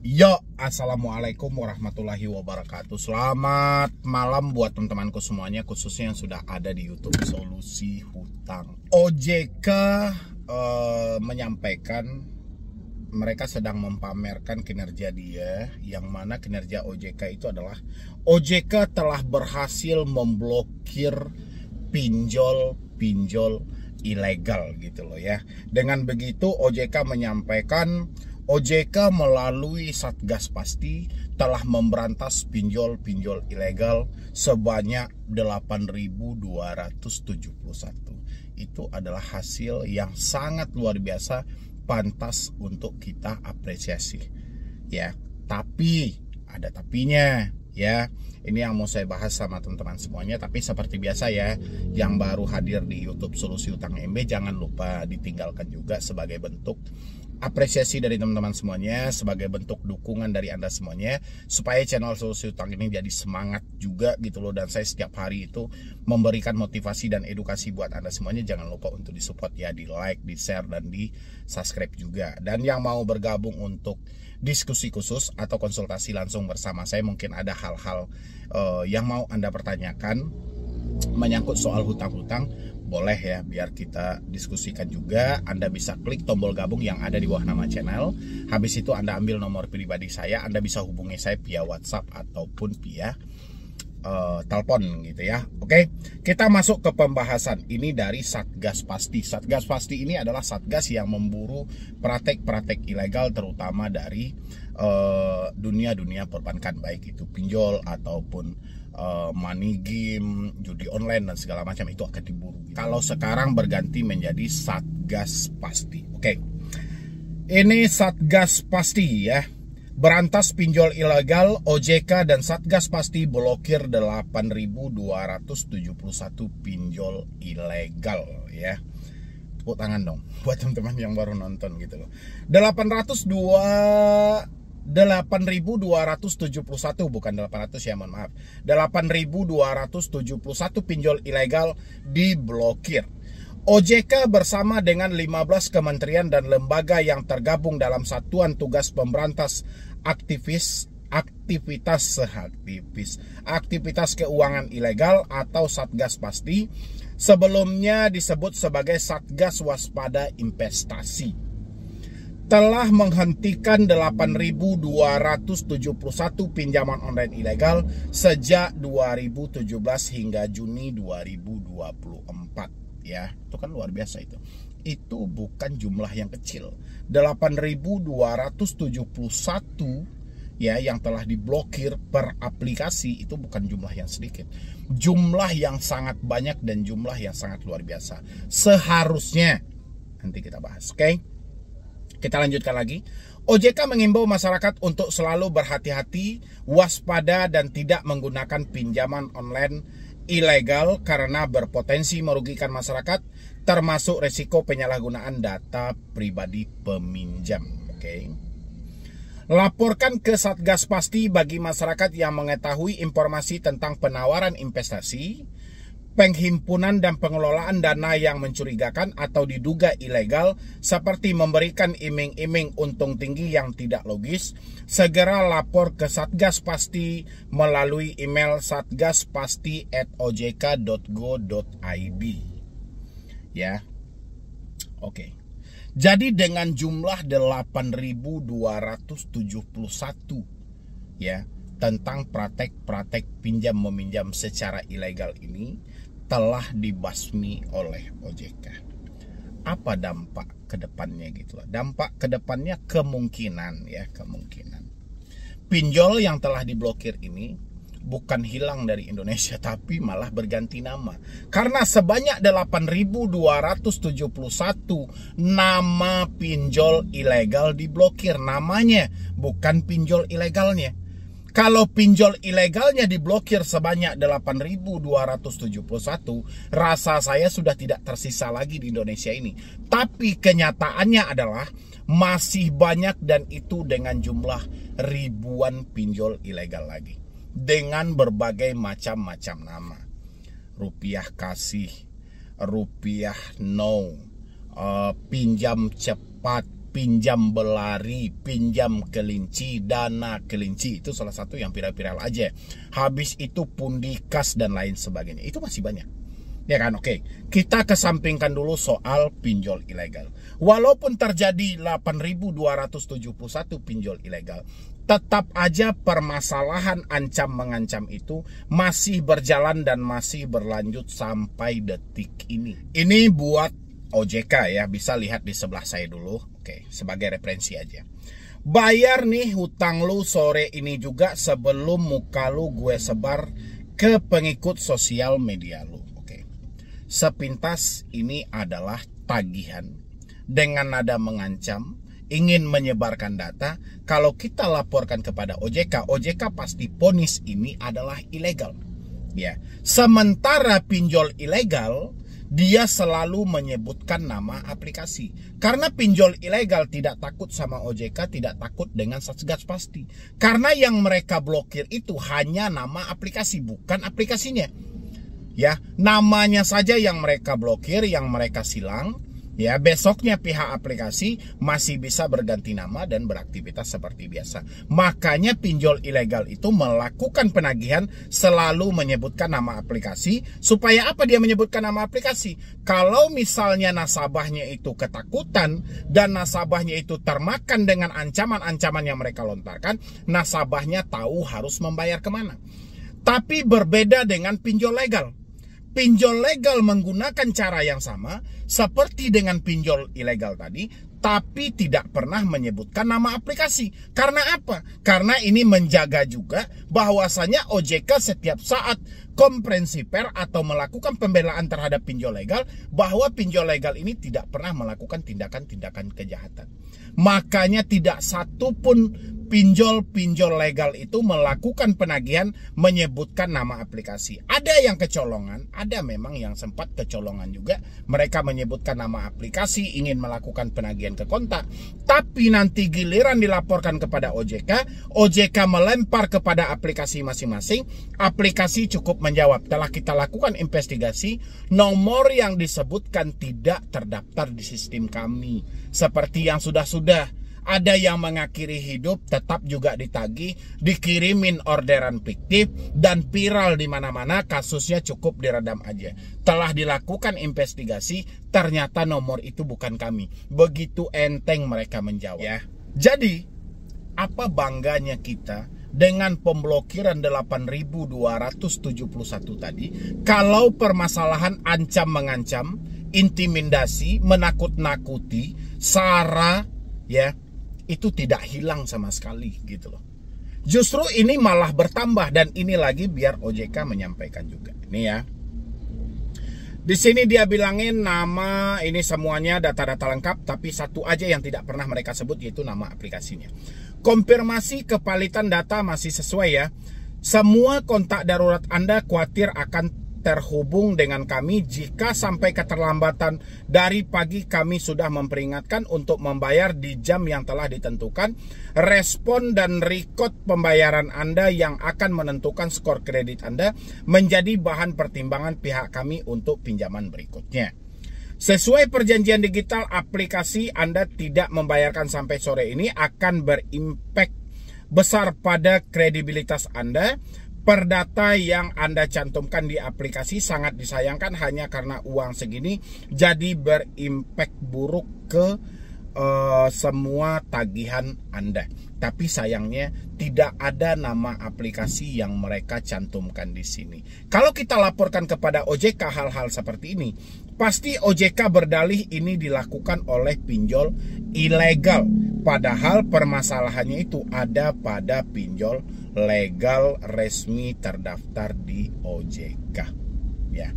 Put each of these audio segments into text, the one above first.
Yo, assalamualaikum warahmatullahi wabarakatuh. Selamat malam buat teman-temanku semuanya, khususnya yang sudah ada di YouTube Solusi Hutang. OJK menyampaikan mereka sedang mempamerkan kinerja dia, yang mana kinerja OJK itu adalah OJK telah berhasil memblokir pinjol ilegal gitu loh ya. Dengan begitu OJK menyampaikan OJK melalui Satgas Pasti telah memberantas pinjol ilegal sebanyak 8.271. Itu adalah hasil yang sangat luar biasa, pantas untuk kita apresiasi. Ya, tapi ada tapinya ya. Ini yang mau saya bahas sama teman-teman semuanya. Tapi seperti biasa ya, yang baru hadir di YouTube Solusi Hutang MB, jangan lupa ditinggalkan juga sebagai bentuk apresiasi dari teman-teman semuanya, sebagai bentuk dukungan dari Anda semuanya, supaya channel Solusi Hutang ini jadi semangat juga gitu loh. Dan saya setiap hari itu memberikan motivasi dan edukasi buat Anda semuanya. Jangan lupa untuk disupport ya, di like, di share, dan di subscribe juga. Dan yang mau bergabung untuk diskusi khusus atau konsultasi langsung bersama saya, mungkin ada hal-hal yang mau Anda pertanyakan menyangkut soal hutang-hutang, boleh ya, biar kita diskusikan juga. Anda bisa klik tombol gabung yang ada di bawah nama channel. Habis itu Anda ambil nomor pribadi saya, Anda bisa hubungi saya via WhatsApp ataupun via telepon gitu ya. Oke, kita masuk ke pembahasan ini dari Satgas Pasti. Satgas Pasti ini adalah satgas yang memburu praktek-praktek ilegal, terutama dari dunia perbankan, baik itu pinjol ataupun money game, judi online dan segala macam, itu akan diburu. Kalau sekarang berganti menjadi Satgas Pasti. Oke, ini Satgas Pasti ya. Berantas pinjol ilegal, OJK dan Satgas Pasti blokir 8.271 pinjol ilegal ya. Tepuk tangan dong buat teman-teman yang baru nonton gitu loh. 8.271, bukan 800 ya, mohon maaf. 8.271 pinjol ilegal diblokir. OJK bersama dengan 15 kementerian dan lembaga yang tergabung dalam Satuan Tugas Pemberantas Aktivitas Keuangan Ilegal atau Satgas Pasti, sebelumnya disebut sebagai Satgas Waspada Investasi, telah menghentikan 8.271 pinjaman online ilegal sejak 2017 hingga Juni 2024. Ya, itu kan luar biasa itu. Itu bukan jumlah yang kecil. 8.271 ya yang telah diblokir per aplikasi, itu bukan jumlah yang sedikit. Jumlah yang sangat banyak dan jumlah yang sangat luar biasa. Seharusnya nanti kita bahas. Oke? Kita lanjutkan lagi. OJK mengimbau masyarakat untuk selalu berhati-hati, waspada dan tidak menggunakan pinjaman online ilegal karena berpotensi merugikan masyarakat, termasuk resiko penyalahgunaan data pribadi peminjam. Oke. Laporkan ke Satgas Pasti bagi masyarakat yang mengetahui informasi tentang penawaran investasi, penghimpunan dan pengelolaan dana yang mencurigakan atau diduga ilegal, seperti memberikan iming-iming untung tinggi yang tidak logis. Segera lapor ke Satgas Pasti melalui email satgaspasti@ojk.go.id. Ya. Oke. Jadi dengan jumlah 8.271 ya, tentang praktek pinjam meminjam secara ilegal ini telah dibasmi oleh OJK. Apa dampak kedepannya gitu loh? Dampak kedepannya kemungkinan pinjol yang telah diblokir ini bukan hilang dari Indonesia, tapi malah berganti nama. Karena sebanyak 8.271 nama pinjol ilegal diblokir. Namanya, bukan pinjol ilegalnya. Kalau pinjol ilegalnya diblokir sebanyak 8.271, rasa saya sudah tidak tersisa lagi di Indonesia ini. Tapi kenyataannya adalah masih banyak, dan itu dengan jumlah ribuan pinjol ilegal lagi. Dengan berbagai macam-macam nama. Rupiah kasih, rupiah no, pinjam cepat, pinjam belari, pinjam kelinci, dana kelinci. Itu salah satu yang viral-viral aja. Habis itu pundi kas dan lain sebagainya. Itu masih banyak. Ya kan, oke. Kita kesampingkan dulu soal pinjol ilegal. Walaupun terjadi 8.271 pinjol ilegal, tetap aja permasalahan ancam mengancam itu masih berjalan dan masih berlanjut sampai detik ini. Ini buat OJK ya, bisa lihat di sebelah saya dulu. Oke, sebagai referensi aja. Bayar nih hutang lu sore ini juga sebelum muka lu gue sebar ke pengikut sosial media lu. Oke. Sepintas ini adalah tagihan dengan nada mengancam, ingin menyebarkan data. Kalau kita laporkan kepada OJK, OJK pasti vonis ini adalah ilegal. Ya. Sementara pinjol ilegal, dia selalu menyebutkan nama aplikasi. Karena pinjol ilegal tidak takut sama OJK, tidak takut dengan Satgas pasti. Karena yang mereka blokir itu hanya nama aplikasi, bukan aplikasinya. Ya, namanya saja yang mereka blokir, yang mereka silang. Ya, besoknya pihak aplikasi masih bisa berganti nama dan beraktivitas seperti biasa. Makanya pinjol ilegal itu melakukan penagihan selalu menyebutkan nama aplikasi. Supaya apa dia menyebutkan nama aplikasi? Kalau misalnya nasabahnya itu ketakutan dan nasabahnya itu termakan dengan ancaman-ancaman yang mereka lontarkan, nasabahnya tahu harus membayar kemana. Tapi berbeda dengan pinjol legal. Pinjol legal menggunakan cara yang sama seperti dengan pinjol ilegal tadi, tapi tidak pernah menyebutkan nama aplikasi. Karena apa? Karena ini menjaga juga bahwasanya OJK setiap saat konferensi pers atau melakukan pembelaan terhadap pinjol legal, bahwa pinjol legal ini tidak pernah melakukan tindakan-tindakan kejahatan. Makanya tidak satupun pinjol legal itu melakukan penagihan menyebutkan nama aplikasi. Ada yang kecolongan, ada memang yang sempat kecolongan juga. Mereka menyebutkan nama aplikasi, ingin melakukan penagihan ke kontak. Tapi nanti giliran dilaporkan kepada OJK, OJK melempar kepada aplikasi masing-masing. Aplikasi cukup menjawab, telah kita lakukan investigasi, nomor yang disebutkan tidak terdaftar di sistem kami. Seperti yang sudah-sudah. Ada yang mengakhiri hidup tetap juga ditagih, dikirimin orderan fiktif dan viral di mana-mana, kasusnya cukup diredam aja. Telah dilakukan investigasi, ternyata nomor itu bukan kami. Begitu enteng mereka menjawab. Ya. Jadi, apa bangganya kita dengan pemblokiran 8.271 tadi kalau permasalahan ancam-mengancam, intimidasi, menakut-nakuti, sara, ya, itu tidak hilang sama sekali gitu loh. Justru ini malah bertambah, dan ini lagi biar OJK menyampaikan juga. Ini ya. Di sini dia bilangin nama ini semuanya data-data lengkap, tapi satu aja yang tidak pernah mereka sebut yaitu nama aplikasinya. Konfirmasi kevalitan data masih sesuai ya. Semua kontak darurat Anda khawatir akan terhubung dengan kami. Jika sampai keterlambatan dari pagi, kami sudah memperingatkan untuk membayar di jam yang telah ditentukan. Respon dan record pembayaran Anda yang akan menentukan skor kredit Anda menjadi bahan pertimbangan pihak kami untuk pinjaman berikutnya. Sesuai perjanjian digital, aplikasi Anda tidak membayarkan sampai sore ini akan berimpact besar pada kredibilitas Anda. Perdata yang Anda cantumkan di aplikasi sangat disayangkan hanya karena uang segini, jadi berimpact buruk ke semua tagihan Anda. Tapi sayangnya tidak ada nama aplikasi yang mereka cantumkan di sini. Kalau kita laporkan kepada OJK hal-hal seperti ini, pasti OJK berdalih ini dilakukan oleh pinjol ilegal. Padahal permasalahannya itu ada pada pinjol legal resmi terdaftar di OJK. Ya.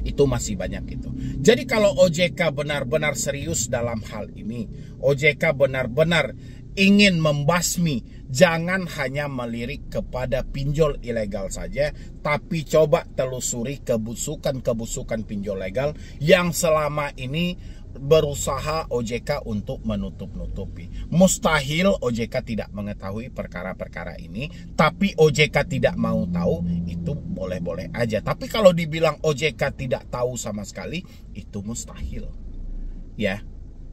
Itu masih banyak itu. Jadi kalau OJK benar-benar serius dalam hal ini, OJK benar-benar ingin membasmi, jangan hanya melirik kepada pinjol ilegal saja, tapi coba telusuri kebusukan-kebusukan pinjol legal yang selama ini berusaha OJK untuk menutup-nutupi. Mustahil OJK tidak mengetahui perkara-perkara ini, tapi OJK tidak mau tahu, itu boleh-boleh aja. Tapi kalau dibilang OJK tidak tahu sama sekali, itu mustahil. Ya.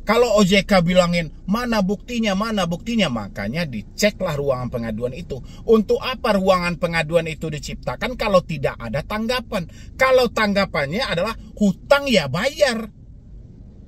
Kalau OJK bilangin, mana buktinya, makanya diceklah ruangan pengaduan itu. Untuk apa ruangan pengaduan itu diciptakan kalau tidak ada tanggapan? Kalau tanggapannya adalah hutang ya bayar.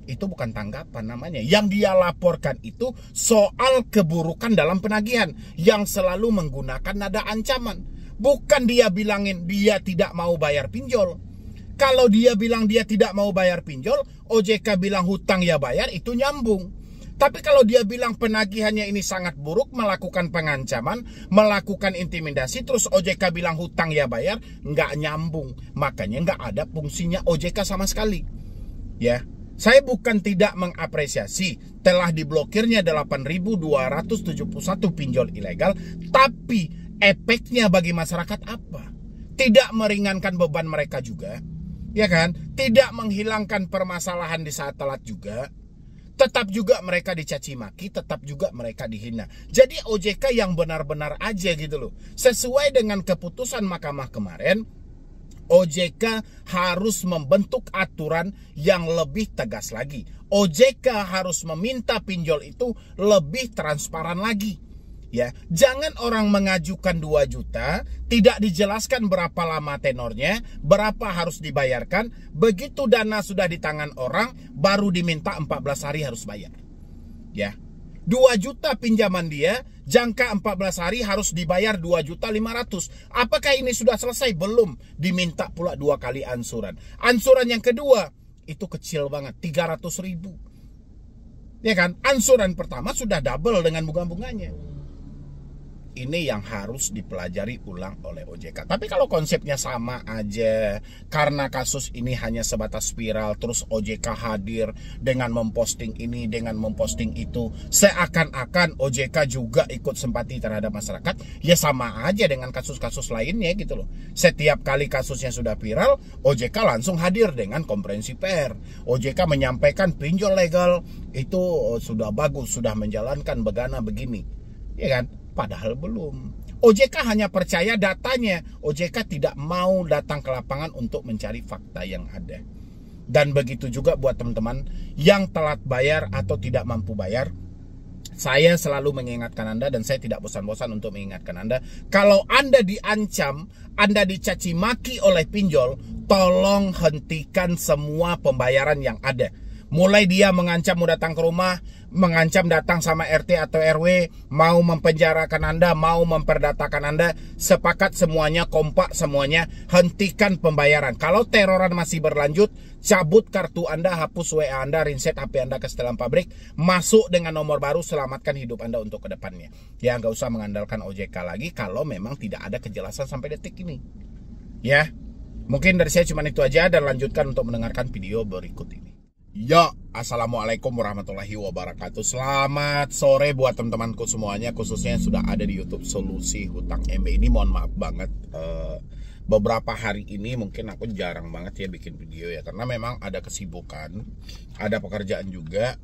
Itu bukan tanggapan namanya. Yang dia laporkan itu soal keburukan dalam penagihan yang selalu menggunakan nada ancaman. Bukan dia bilangin dia tidak mau bayar pinjol. Kalau dia bilang dia tidak mau bayar pinjol, OJK bilang hutang ya bayar, itu nyambung. Tapi kalau dia bilang penagihannya ini sangat buruk, melakukan pengancaman, melakukan intimidasi, terus OJK bilang hutang ya bayar, nggak nyambung. Makanya nggak ada fungsinya OJK sama sekali. Ya, saya bukan tidak mengapresiasi telah diblokirnya 8.271 pinjol ilegal, tapi efeknya bagi masyarakat apa? Tidak meringankan beban mereka juga. Ya kan, tidak menghilangkan permasalahan di saat telat juga, tetap juga mereka dicaci maki, tetap juga mereka dihina. Jadi OJK yang benar-benar aja gitu loh. Sesuai dengan keputusan mahkamah kemarin, OJK harus membentuk aturan yang lebih tegas lagi. OJK harus meminta pinjol itu lebih transparan lagi. Ya, jangan orang mengajukan 2 juta, tidak dijelaskan berapa lama tenornya, berapa harus dibayarkan, begitu dana sudah di tangan orang, baru diminta 14 hari harus bayar. Ya, 2 juta pinjaman dia, jangka 14 hari harus dibayar 2.500.000. Apakah ini sudah selesai? Belum, diminta pula 2 kali ansuran. Ansuran yang kedua, itu kecil banget, 300.000. Ya kan, ansuran pertama sudah double dengan bunga-bunganya. Ini yang harus dipelajari ulang oleh OJK. Tapi kalau konsepnya sama aja, karena kasus ini hanya sebatas viral, terus OJK hadir dengan memposting ini, dengan memposting itu, seakan-akan OJK juga ikut simpati terhadap masyarakat, ya sama aja dengan kasus-kasus lainnya gitu loh. Setiap kali kasusnya sudah viral, OJK langsung hadir dengan konferensi pers. OJK menyampaikan pinjol legal itu sudah bagus, sudah menjalankan begini, ya kan? Padahal belum. OJK hanya percaya datanya. OJK tidak mau datang ke lapangan untuk mencari fakta yang ada. Dan begitu juga buat teman-teman yang telat bayar atau tidak mampu bayar. Saya selalu mengingatkan Anda, dan saya tidak bosan-bosan untuk mengingatkan Anda. Kalau Anda diancam, Anda dicaci maki oleh pinjol, tolong hentikan semua pembayaran yang ada. Mulai dia mengancam mau datang ke rumah, mengancam datang sama RT atau RW, mau mempenjarakan Anda, mau memperdatakan Anda, sepakat semuanya, kompak semuanya, hentikan pembayaran. Kalau teroran masih berlanjut, cabut kartu Anda, hapus WA Anda, reset HP Anda ke setelan pabrik, masuk dengan nomor baru, selamatkan hidup Anda untuk kedepannya. Ya, nggak usah mengandalkan OJK lagi kalau memang tidak ada kejelasan sampai detik ini. Ya, mungkin dari saya cuma itu aja, dan lanjutkan untuk mendengarkan video berikut ini. Ya, assalamualaikum warahmatullahi wabarakatuh. Selamat sore buat teman-temanku semuanya, khususnya yang sudah ada di YouTube Solusi Hutang MB ini. Mohon maaf banget, beberapa hari ini mungkin aku jarang banget ya bikin video ya, karena memang ada kesibukan, ada pekerjaan juga,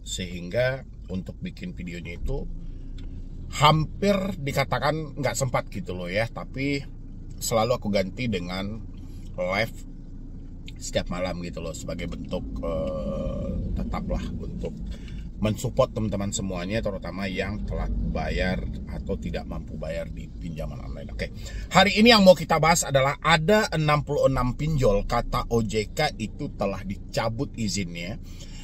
sehingga untuk bikin videonya itu hampir dikatakan nggak sempat gitu loh ya. Tapi selalu aku ganti dengan live setiap malam gitu loh, sebagai bentuk tetaplah untuk mensupport teman-teman semuanya, terutama yang telat bayar atau tidak mampu bayar di pinjaman online. Oke, hari ini yang mau kita bahas adalah ada 66 pinjol kata OJK itu telah dicabut izinnya,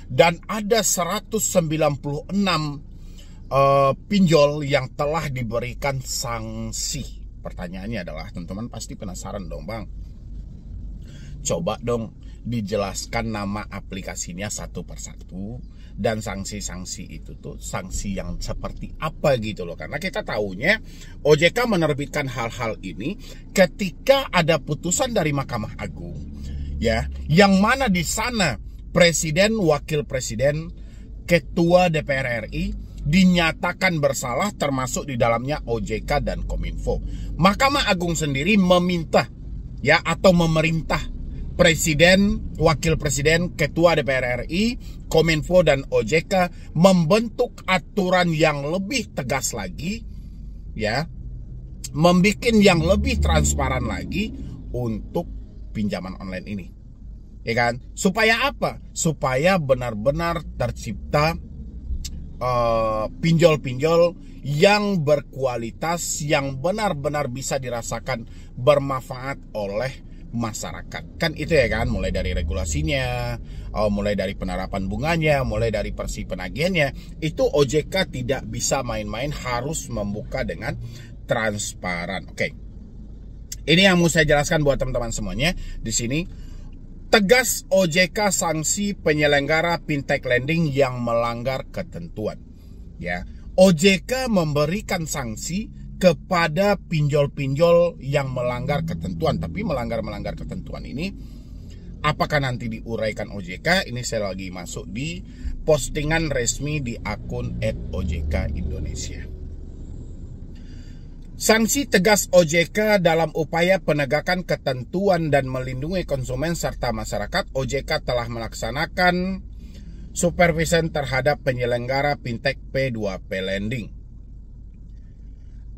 dan ada 196 pinjol yang telah diberikan sanksi. Pertanyaannya adalah, teman-teman pasti penasaran dong, Bang, coba dong dijelaskan nama aplikasinya satu persatu, dan sanksi-sanksi itu tuh sanksi yang seperti apa gitu loh. Karena kita tahunya OJK menerbitkan hal-hal ini ketika ada putusan dari Mahkamah Agung, ya, yang mana di sana presiden, wakil presiden, ketua DPR RI dinyatakan bersalah, termasuk di dalamnya OJK dan Kominfo. Mahkamah Agung sendiri meminta ya, atau memerintah presiden, wakil presiden, ketua DPR RI, Kominfo dan OJK membentuk aturan yang lebih tegas lagi, ya, membikin yang lebih transparan lagi untuk pinjaman online ini. Ya kan? Supaya apa? Supaya benar-benar tercipta pinjol-pinjol yang berkualitas, yang benar-benar bisa dirasakan bermanfaat oleh masyarakat. Kan itu ya kan, mulai dari regulasinya, mulai dari penerapan bunganya, mulai dari persi penagihannya, itu OJK tidak bisa main-main, harus membuka dengan transparan. Oke. Ini yang mau saya jelaskan buat teman-teman semuanya di sini. Tegas OJK sanksi penyelenggara fintech lending yang melanggar ketentuan. Ya, OJK memberikan sanksi kepada pinjol-pinjol yang melanggar ketentuan. Tapi melanggar ketentuan ini, apakah nanti diuraikan OJK? Ini saya lagi masuk di postingan resmi di akun @OJK_Indonesia. Sanksi tegas OJK dalam upaya penegakan ketentuan dan melindungi konsumen serta masyarakat. OJK telah melaksanakan supervision terhadap penyelenggara fintech P2P lending.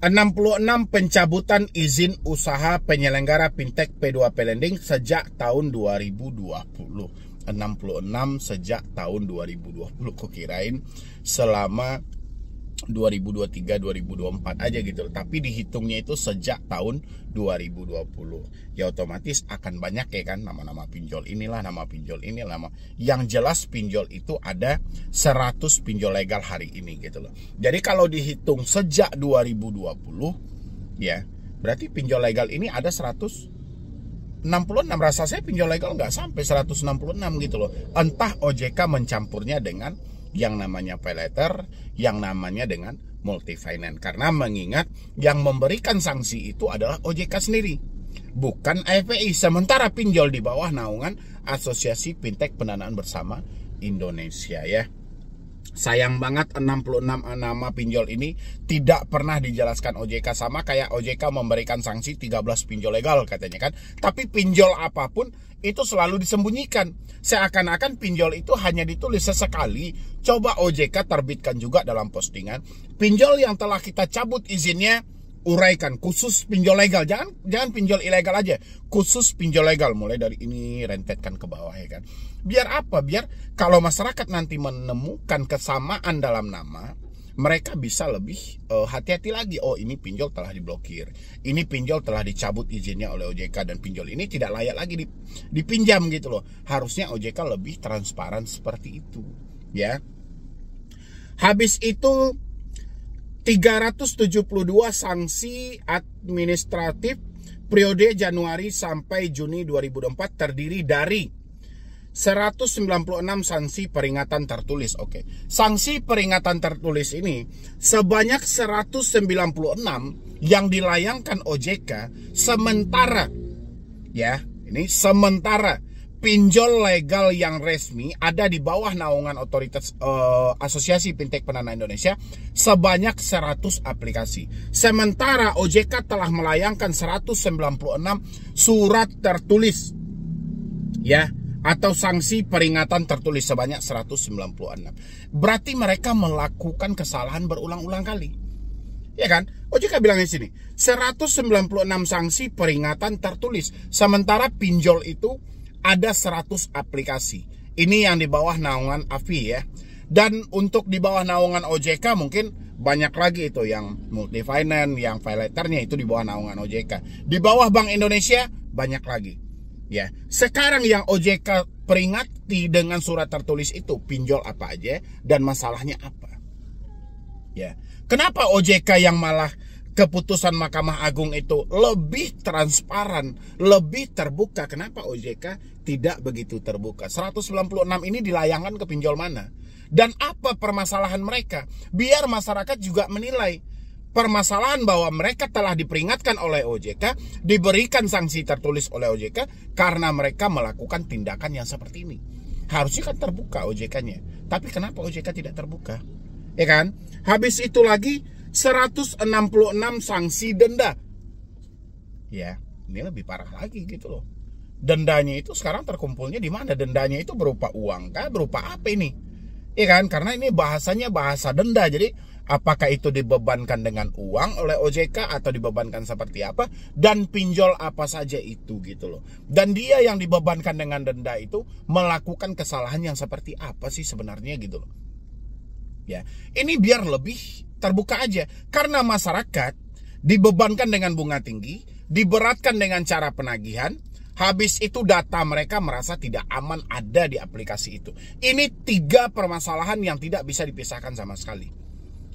66 pencabutan izin usaha penyelenggara fintech P2P lending sejak tahun 2020. 66 sejak tahun 2020. Kok kirain selama 2023-2024 aja gitu. Tapi dihitungnya itu sejak tahun 2020. Ya otomatis akan banyak ya kan, nama-nama pinjol inilah, nama pinjol ini, nama. Yang jelas pinjol itu ada 100 pinjol legal hari ini gitu loh. Jadi kalau dihitung sejak 2020 ya, berarti pinjol legal ini ada 166. Rasa saya pinjol legal nggak sampai 166 gitu loh. Entah OJK mencampurnya dengan yang namanya pay letter, yang namanya dengan multi finance. Karena mengingat yang memberikan sanksi itu adalah OJK sendiri, bukan AFPI. Sementara pinjol di bawah naungan Asosiasi Fintech Pendanaan Bersama Indonesia ya. Sayang banget 66 nama pinjol ini tidak pernah dijelaskan OJK, sama kayak OJK memberikan sanksi 13 pinjol legal katanya kan. Tapi pinjol apapun itu selalu disembunyikan. Seakan-akan pinjol itu hanya ditulis sesekali. Coba OJK terbitkan juga dalam postingan. Pinjol yang telah kita cabut izinnya, uraikan khusus pinjol legal. Jangan pinjol ilegal aja. Khusus pinjol legal, mulai dari ini rentetkan ke bawah ya kan. Biar apa? Biar kalau masyarakat nanti menemukan kesamaan dalam nama, mereka bisa lebih hati-hati lagi. Oh, ini pinjol telah diblokir, ini pinjol telah dicabut izinnya oleh OJK, dan pinjol ini tidak layak lagi dipinjam gitu loh. Harusnya OJK lebih transparan seperti itu ya. Habis itu 372 sanksi administratif periode Januari sampai Juni 2024 terdiri dari 196 sanksi peringatan tertulis. Oke. Sanksi peringatan tertulis ini sebanyak 196 yang dilayangkan OJK, sementara ya, ini sementara pinjol legal yang resmi ada di bawah naungan otoritas Asosiasi Fintech Pendanaan Indonesia sebanyak 100 aplikasi. Sementara OJK telah melayangkan 196 surat tertulis ya, atau sanksi peringatan tertulis sebanyak 196. Berarti mereka melakukan kesalahan berulang-ulang kali. Ya kan? OJK bilang di sini 196 sanksi peringatan tertulis, sementara pinjol itu ada 100 aplikasi. Ini yang di bawah naungan AFI ya. Dan untuk di bawah naungan OJK mungkin banyak lagi itu, yang multi finance, yang pay letternya itu di bawah naungan OJK. Di bawah Bank Indonesia banyak lagi. Ya, sekarang yang OJK peringati dengan surat tertulis itu pinjol apa aja dan masalahnya apa? Ya, kenapa OJK yang malah keputusan Mahkamah Agung itu lebih transparan, lebih terbuka? Kenapa OJK tidak begitu terbuka? 196 ini dilayangkan ke pinjol mana? Dan apa permasalahan mereka? Biar masyarakat juga menilai. Permasalahan bahwa mereka telah diperingatkan oleh OJK, diberikan sanksi tertulis oleh OJK karena mereka melakukan tindakan yang seperti ini. Harusnya kan terbuka OJK-nya. Tapi kenapa OJK tidak terbuka? Ya kan? Habis itu lagi 166 sanksi denda. Ya, ini lebih parah lagi gitu loh. Dendanya itu sekarang terkumpulnya di mana? Dendanya itu berupa uang kah? Berupa apa ini? Ya kan? Karena ini bahasanya bahasa denda. Jadi Apakah itu dibebankan dengan uang oleh OJK atau dibebankan seperti apa, dan pinjol apa saja itu gitu loh. Dan dia yang dibebankan dengan denda itu melakukan kesalahan yang seperti apa sih sebenarnya gitu loh. Ya, ini biar lebih terbuka aja, karena masyarakat dibebankan dengan bunga tinggi, diberatkan dengan cara penagihan, habis itu data mereka merasa tidak aman ada di aplikasi itu. Ini 3 permasalahan yang tidak bisa dipisahkan sama sekali.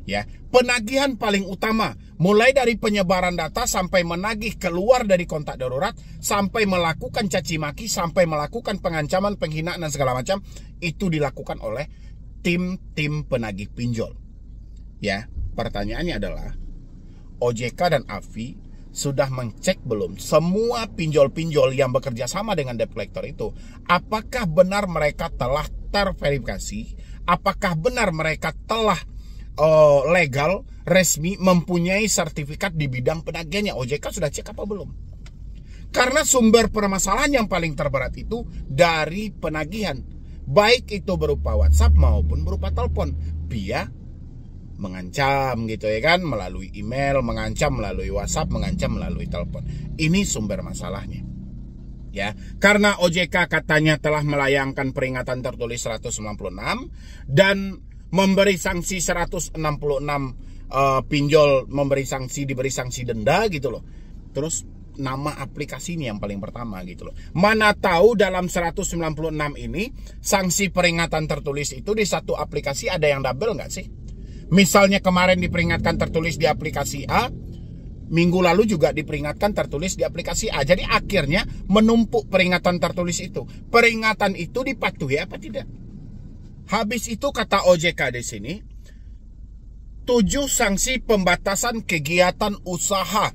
Ya, penagihan paling utama, mulai dari penyebaran data sampai menagih keluar dari kontak darurat, sampai melakukan caci maki, sampai melakukan pengancaman, penghinaan dan segala macam, itu dilakukan oleh tim penagih pinjol. Ya, pertanyaannya adalah OJK dan AFI sudah mengecek belum semua pinjol-pinjol yang bekerja sama dengan debt collector itu, apakah benar mereka telah terverifikasi, apakah benar mereka telah legal, resmi, mempunyai sertifikat di bidang penagihannya. OJK sudah cek apa belum? Karena sumber permasalahan yang paling terberat itu dari penagihan, baik itu berupa WhatsApp maupun berupa telepon, via mengancam gitu ya kan, melalui email, mengancam melalui WhatsApp, mengancam melalui telepon. Ini sumber masalahnya. Ya, karena OJK katanya telah melayangkan peringatan tertulis 196 dan memberi sanksi 166 pinjol, memberi sanksi, diberi sanksi denda gitu loh. Terus nama aplikasinya yang paling pertama gitu loh. Mana tahu dalam 196 ini sanksi peringatan tertulis itu di satu aplikasi ada yang double nggak sih? Misalnya kemarin diperingatkan tertulis di aplikasi A, minggu lalu juga diperingatkan tertulis di aplikasi A. Jadi akhirnya menumpuk peringatan tertulis itu. Peringatan itu dipatuhi apa tidak? Habis itu kata OJK di sini, 7 sanksi pembatasan kegiatan usaha.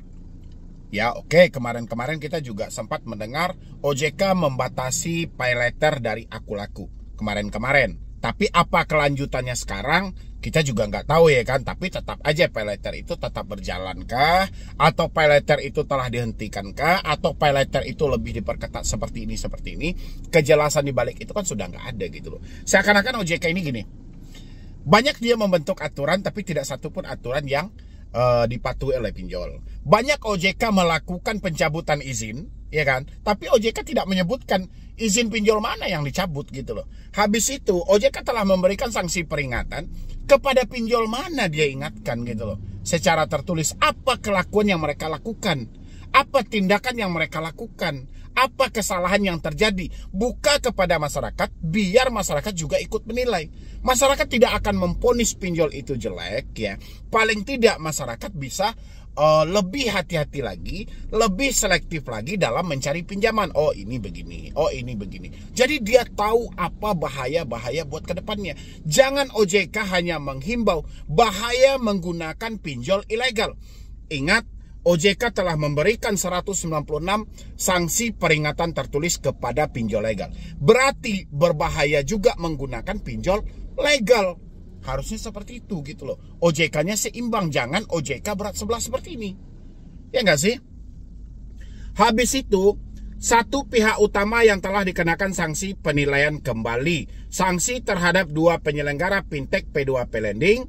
Ya oke, kemarin-kemarin kita juga sempat mendengar OJK membatasi pay letter dari Akulaku kemarin-kemarin. Tapi apa kelanjutannya sekarang kita juga nggak tahu ya kan. Tapi tetap aja pay letter itu tetap berjalan kah? Atau pay letter itu telah dihentikan kah? Atau pay letter itu lebih diperketat seperti ini. Kejelasan di balik itu kan sudah nggak ada gitu loh. Seakan-akan OJK ini gini, banyak dia membentuk aturan tapi tidak satupun aturan yang dipatuhi oleh pinjol. Banyak OJK melakukan pencabutan izin, ya kan? Tapi OJK tidak menyebutkan izin pinjol mana yang dicabut gitu loh. Habis itu OJK telah memberikan sanksi peringatan kepada pinjol mana dia ingatkan gitu loh. Secara tertulis apa kelakuan yang mereka lakukan, apa tindakan yang mereka lakukan, apa kesalahan yang terjadi. Buka kepada masyarakat biar masyarakat juga ikut menilai. Masyarakat tidak akan memvonis pinjol itu jelek ya. Paling tidak masyarakat bisa lebih hati-hati lagi, lebih selektif lagi dalam mencari pinjaman. Oh ini begini, oh ini begini. Jadi dia tahu apa bahaya-bahaya buat kedepannya. Jangan OJK hanya menghimbau bahaya menggunakan pinjol ilegal. Ingat, OJK telah memberikan 196 sanksi peringatan tertulis kepada pinjol legal. Berarti berbahaya juga menggunakan pinjol legal. Harusnya seperti itu gitu loh. OJK-nya seimbang, jangan OJK berat sebelah seperti ini. Ya nggak sih? Habis itu, satu pihak utama yang telah dikenakan sanksi penilaian kembali. Sanksi terhadap 2 penyelenggara fintech P2P Lending,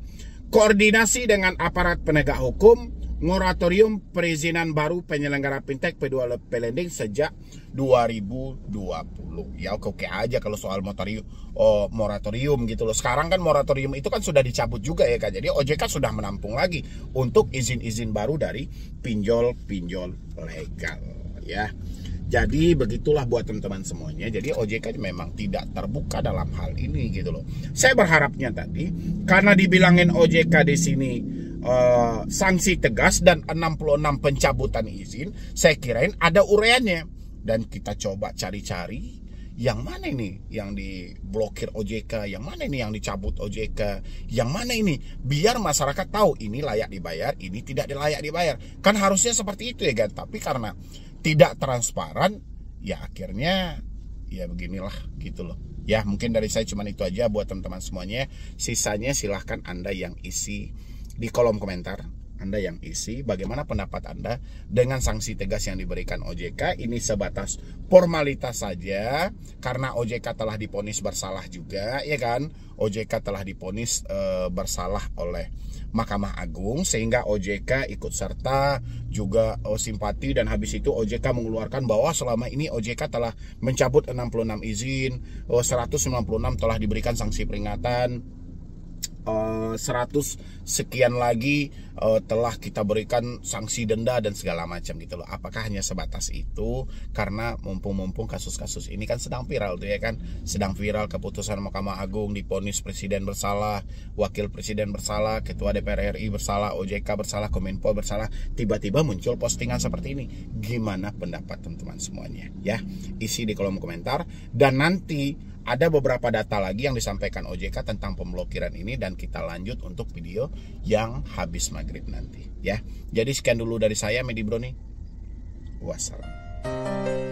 koordinasi dengan aparat penegak hukum, moratorium perizinan baru penyelenggara fintech P2P Lending sejak 2020. Ya oke aja kalau soal moratorium gitu loh. Sekarang kan moratorium itu kan sudah dicabut juga ya kan. Jadi OJK sudah menampung lagi untuk izin-izin baru dari pinjol-pinjol legal ya. Jadi begitulah buat teman-teman semuanya. Jadi OJK memang tidak terbuka dalam hal ini gitu loh. Saya berharapnya tadi karena dibilangin OJK di sini sanksi tegas dan 66 pencabutan izin, saya kirain ada uraiannya. Dan kita coba cari-cari yang mana ini yang diblokir OJK, yang mana ini yang dicabut OJK, yang mana ini, biar masyarakat tahu ini layak dibayar, ini tidak layak dibayar. Kan harusnya seperti itu ya kan. Tapi karena tidak transparan, ya akhirnya ya beginilah gitu loh. Ya mungkin dari saya cuma itu aja buat teman-teman semuanya. Sisanya silahkan Anda yang isi di kolom komentar. Anda yang isi. Bagaimana pendapat Anda dengan sanksi tegas yang diberikan OJK? Ini sebatas formalitas saja, karena OJK telah divonis bersalah juga, ya kan? OJK telah divonis bersalah oleh Mahkamah Agung, sehingga OJK ikut serta juga simpati, dan habis itu OJK mengeluarkan bahwa selama ini OJK telah mencabut 66 izin, 196 telah diberikan sanksi peringatan, 100 sekian lagi telah kita berikan sanksi denda dan segala macam gitu loh. Apakah hanya sebatas itu? Karena mumpung kasus-kasus ini kan sedang viral tuh ya kan, sedang viral keputusan Mahkamah Agung, divonis presiden bersalah, wakil presiden bersalah, ketua DPR RI bersalah, OJK bersalah, Kominfo bersalah. Tiba-tiba muncul postingan seperti ini. Gimana pendapat teman-teman semuanya ya? Isi di kolom komentar. Dan nanti ada beberapa data lagi yang disampaikan OJK tentang pemblokiran ini, dan kita lanjut untuk video yang habis maghrib nanti ya. Jadi sekian dulu dari saya, Medi Broni. Wassalam.